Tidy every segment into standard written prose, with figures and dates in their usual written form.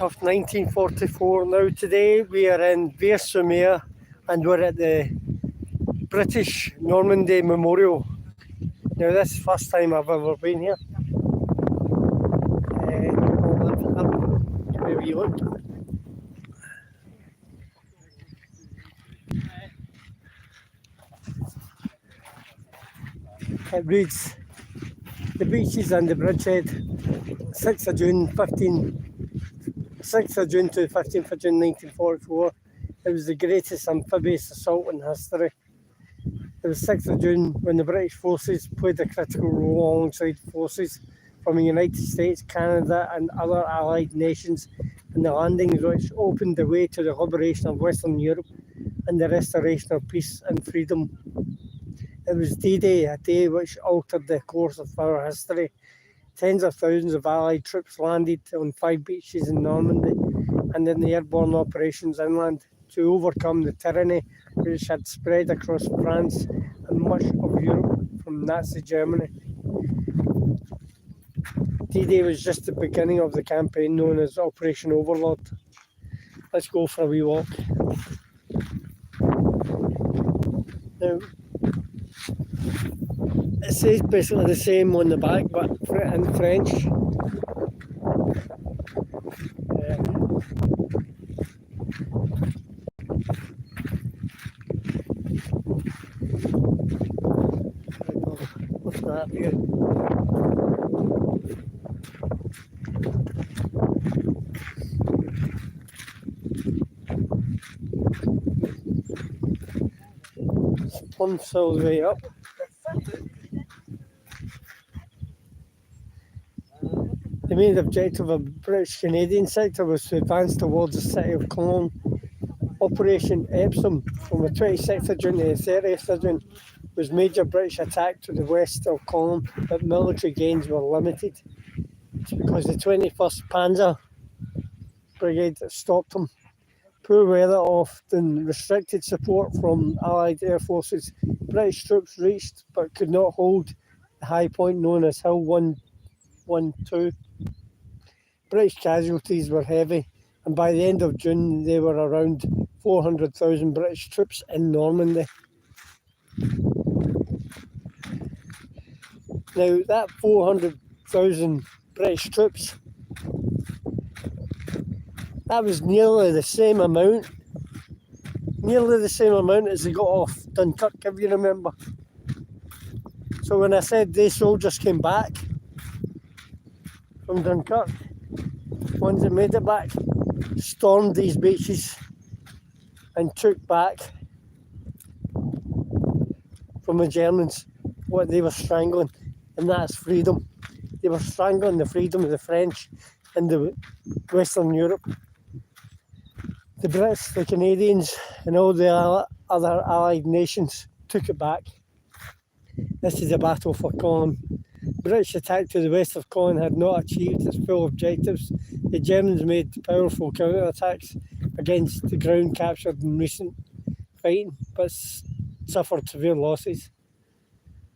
of 1944. Now today we are in Epsom and we're at the British Normandy Memorial. Now this is the first time I've ever been here. Where we look. It reads, the beaches and the bridgehead, 6th of June to 15th of June 1944. It was the greatest amphibious assault in history. It was 6th of June when the British forces played a critical role alongside forces from the United States, Canada and other allied nations in the landings which opened the way to the liberation of Western Europe and the restoration of peace and freedom. It was D-Day, a day which altered the course of our history. Tens of thousands of Allied troops landed on 5 beaches in Normandy and in the airborne operations inland to overcome the tyranny which had spread across France and much of Europe from Nazi Germany. D-Day was just the beginning of the campaign known as Operation Overlord. Let's go for a wee walk. Now, it says basically the same on the back, but in French. What's that here? Plumps all the way up. The main objective of the British Canadian sector was to advance towards the city of Cologne. Operation Epsom from the 26th of June to the 30th of June was major British attack to the west of Cologne, but military gains were limited. It's because the 21st Panzer Brigade stopped them. Poor weather, often restricted support from Allied air forces, British troops reached but could not hold the high point known as Hill 112. British casualties were heavy, and by the end of June there were around 400,000 British troops in Normandy. Now that 400,000 British troops, that was nearly the same amount as they got off Dunkirk, if you remember. So when I said these soldiers came back from Dunkirk, ones that made it back, stormed these beaches and took back from the Germans what they were strangling, and that's freedom. They were strangling the freedom of the French and the Western Europe. The Brits, the Canadians and all the other allied nations took it back. This is the battle for Cologne. British attack to the west of Cologne had not achieved its full objectives. The Germans made powerful counterattacks against the ground captured in recent fighting, but suffered severe losses.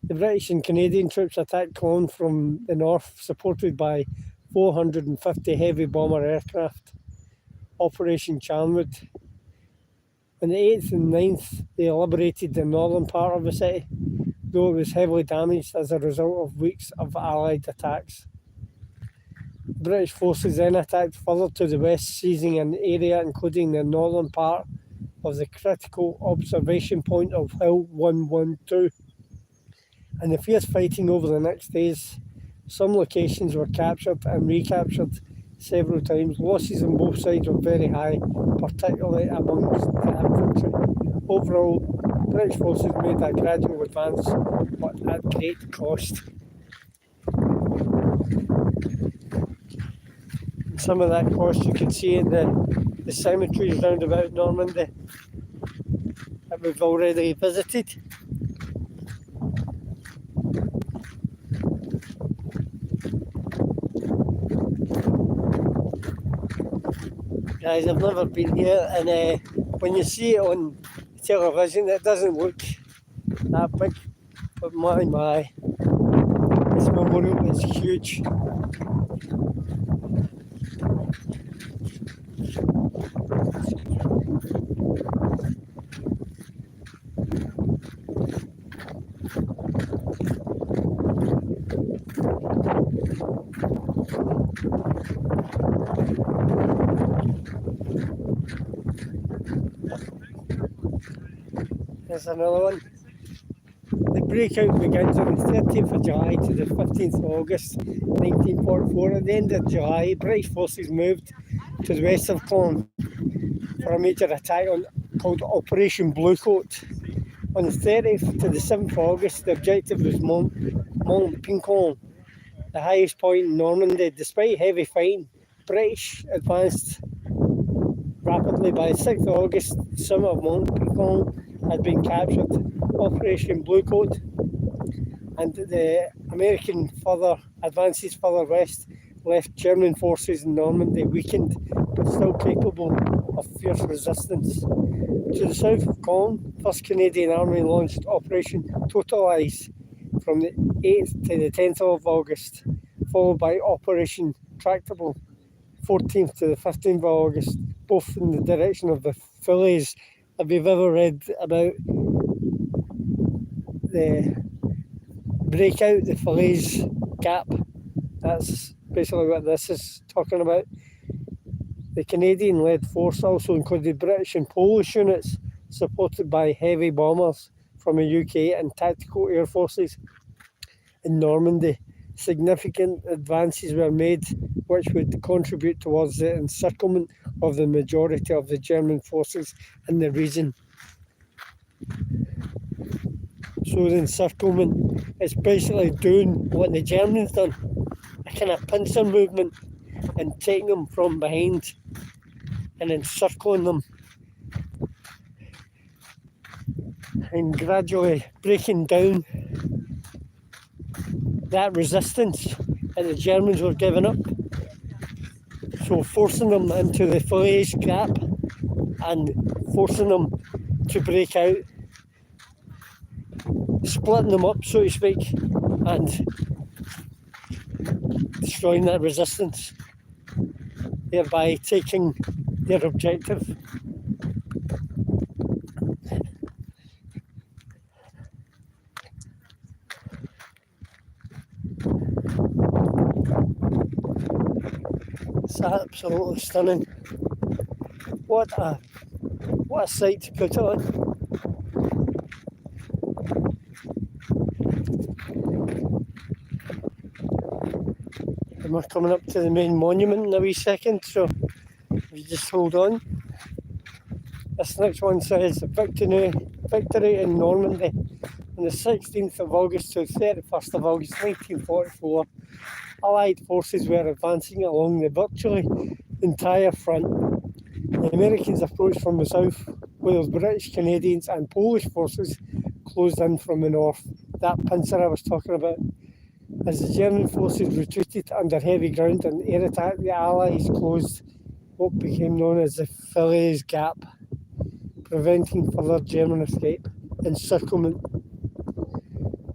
The British and Canadian troops attacked Cologne from the north, supported by 450 heavy bomber aircraft. Operation Charnwood. On the 8th and 9th, they liberated the northern part of the city, though it was heavily damaged as a result of weeks of Allied attacks. British forces then attacked further to the west, seizing an area including the northern part of the critical observation point of Hill 112. And the fierce fighting over the next days, some locations were captured and recaptured several times. Losses on both sides were very high, particularly amongst the infantry. Overall, British forces made a gradual advance, but at great cost. And some of that cost you can see in the cemeteries round about Normandy that we've already visited. Guys, I've never been here, and when you see it on television it doesn't look that big, but my, this memorial is huge. There's another one. The breakout begins on the 13th of July to the 15th of August 1944. At the end of July, British forces moved to the west of Cologne for a major attack called Operation Bluecoat. On the 30th to the 7th of August, the objective was Mont Pinçon, the highest point in Normandy. Despite heavy fighting, British advanced rapidly. By the 6th of August, the summit of Mont Pinçon had been captured. Operation Bluecoat and the American advances further west left German forces in Normandy weakened but still capable of fierce resistance. To the south of Cologne, 1st Canadian Army launched Operation Totalize from the 8th to the 10th of August, followed by Operation Tractable, 14th to the 15th of August, both in the direction of the Falaise. If you've ever read about the Breakout, the Falaise Gap, that's basically what this is talking about. The Canadian-led force also included British and Polish units, supported by heavy bombers from the UK and tactical air forces. In Normandy, significant advances were made which would contribute towards the encirclement of the majority of the German forces in the region. So the encirclement is basically doing what the Germans done, a kind of pincer movement, and taking them from behind and encircling them and gradually breaking down that resistance that the Germans were giving up. So forcing them into the Falaise Gap and forcing them to break out, splitting them up, so to speak, and destroying that resistance, thereby taking their objective. It's absolutely stunning. What a sight to put on. And we're coming up to the main monument in a wee second, so if you just hold on. This next one says Victory in Normandy. On the 16th of August to the 31st of August 1944, Allied forces were advancing along the virtually entire front. The Americans approached from the south, while British, Canadians and Polish forces closed in from the north. That pincer I was talking about. As the German forces retreated under heavy ground and air attack, the Allies closed what became known as the Falaise Gap, preventing further German escape. Encirclement.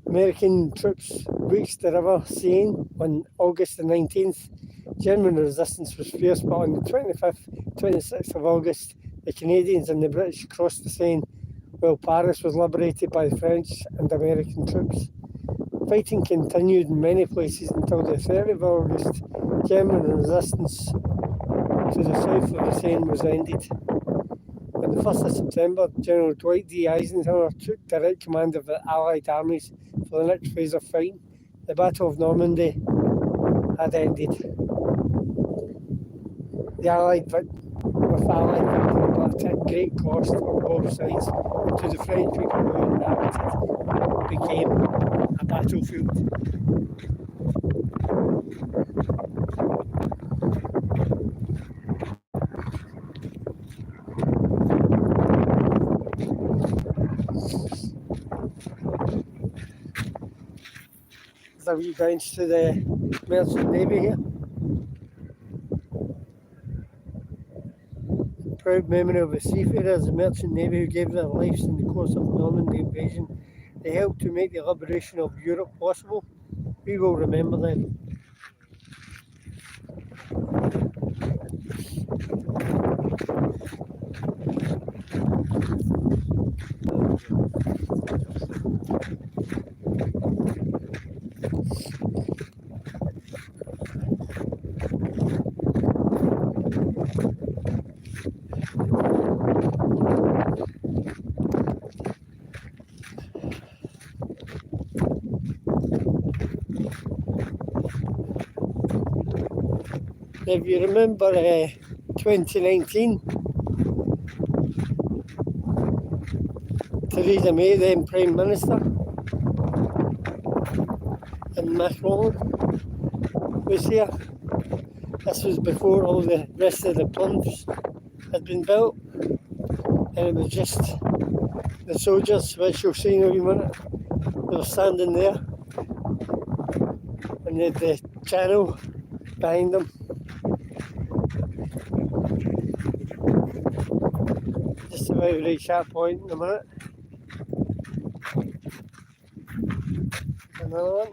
American troops reached the River Seine on August the 19th. German resistance was fierce, but on the 25th, 26th of August, the Canadians and the British crossed the Seine, while Paris was liberated by the French and American troops. Fighting continued in many places until the 30th of August. German resistance to the south of the Seine was ended. On the 1st of September, General Dwight D. Eisenhower took direct command of the Allied armies for the next phase of fighting. The Battle of Normandy had ended. The Allied victory, but at great cost on both sides, to the French people who inhabited, became a battlefield. A wee bench to the Merchant Navy here. Proud memory of the seafarers, the Merchant Navy who gave their lives in the course of the Normandy invasion. They helped to make the liberation of Europe possible. We will remember them. If you remember 2019, Theresa May, then Prime Minister, and Macron was here. This was before all the rest of the pumps had been built, and it was just the soldiers, which you'll see in a wee minute. They were standing there, and they had the channel behind them. Just about to reach that point in a minute. Another one.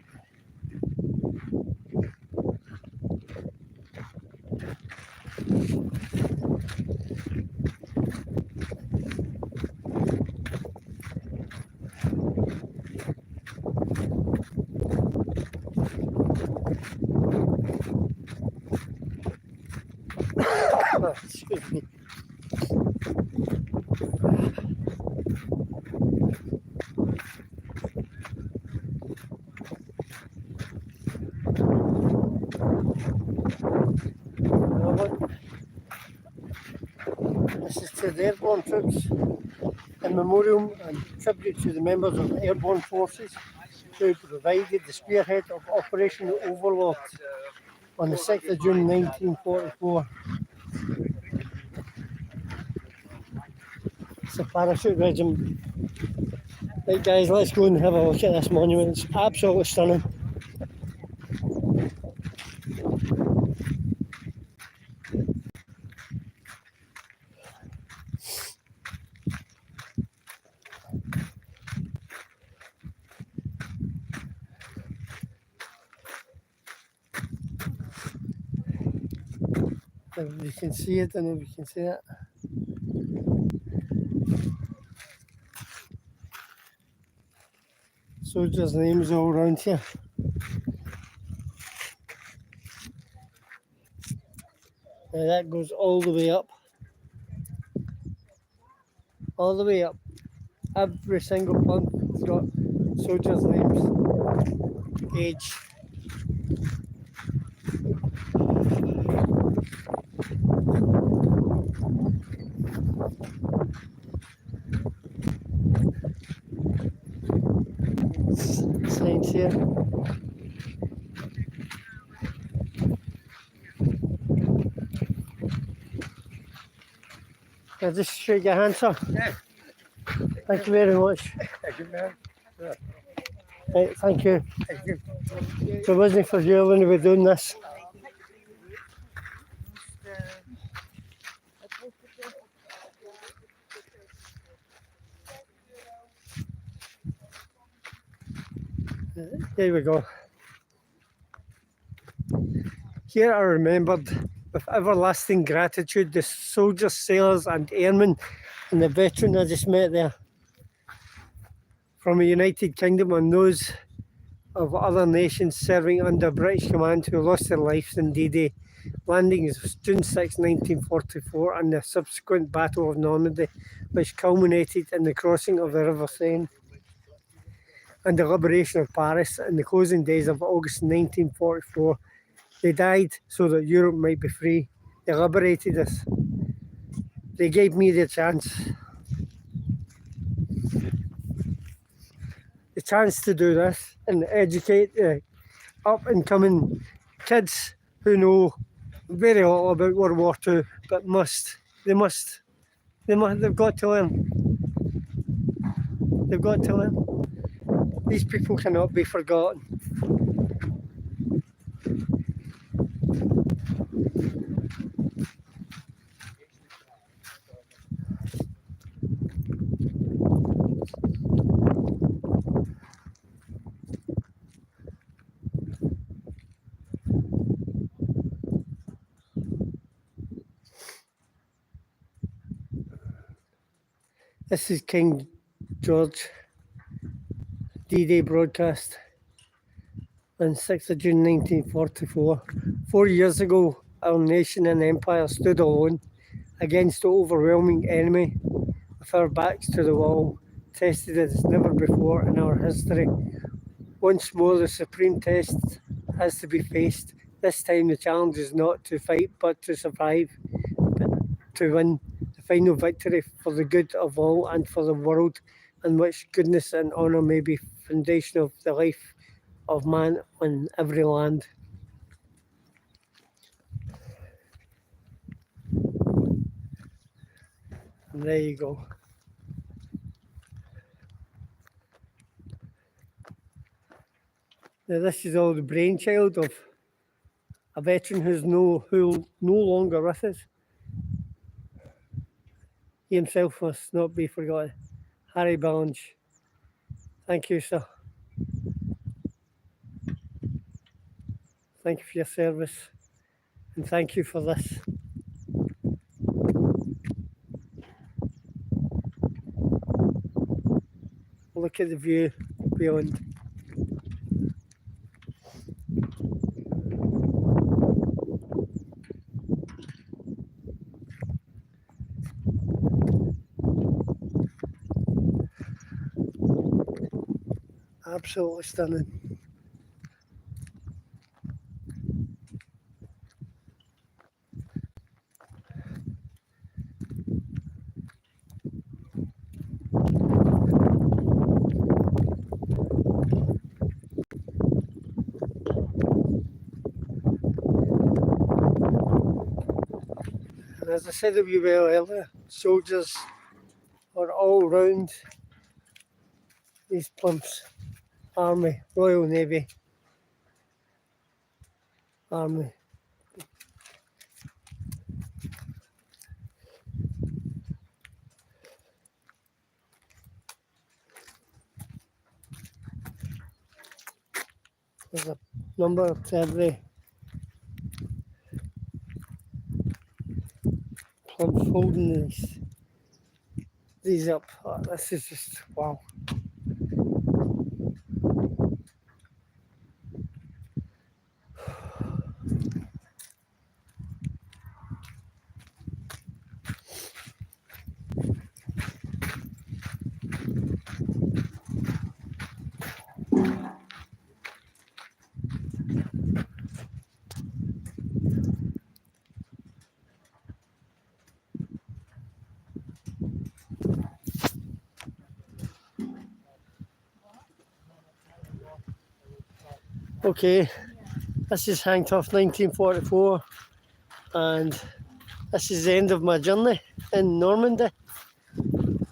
Excuse me. This is to the airborne troops in memorial and tribute to the members of the airborne forces who provided the spearhead of Operation Overlord on the 6th of June 1944. It's a parachute regiment. Right guys, let's go and have a look at this monument. It's absolutely stunning. If you can see it, and if you can see it. Soldiers' names all around here. Now that goes all the way up. All the way up. Every single pump has got soldiers' names, age. Signs here. Can I just shake your hand, sir? Yeah. Thank you very much. Thank you, man. Yeah. Right, thank you. Thank you. If it wasn't for you, I wouldn't be doing this. There we go. Here are remembered with everlasting gratitude the soldiers, sailors and airmen and the veteran I just met there from the United Kingdom and those of other nations serving under British command who lost their lives in D-Day. Landing is June 6, 1944 and the subsequent Battle of Normandy, which culminated in the crossing of the River Seine and the liberation of Paris in the closing days of August 1944. They died so that Europe might be free. They liberated us. They gave me the chance to do this and educate the up and coming kids who know very little about World War II, but they've got to learn. They've got to learn. These people cannot be forgotten. This is King George D-Day broadcast on 6th of June 1944. 4 years ago, our nation and empire stood alone against the overwhelming enemy with our backs to the wall, tested as never before in our history. Once more, the supreme test has to be faced. this time the challenge is not to fight but to survive, but to win the final victory for the good of all and for the world, in which goodness and honour may be foundation of the life of man on every land. And there you go. Now this is all the brainchild of a veteran who's no longer with us. He himself must not be forgotten. Harry Ballinge. Thank you, sir. Thank you for your service, and thank you for this. Look at the view beyond. Absolutely stunning. And as I said a wee while earlier, soldiers are all round these plimps. Army, Royal Navy, Army. There's a number of every plimp holding these up. Oh, this is just wow. Okay, this is Hangtoft 1944, and this is the end of my journey in Normandy,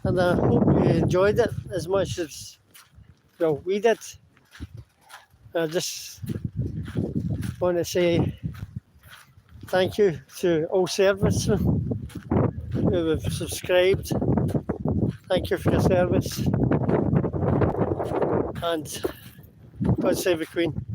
and I hope you enjoyed it as much as we did. I just want to say thank you to all servicemen who have subscribed. Thank you for your service, and God save the Queen.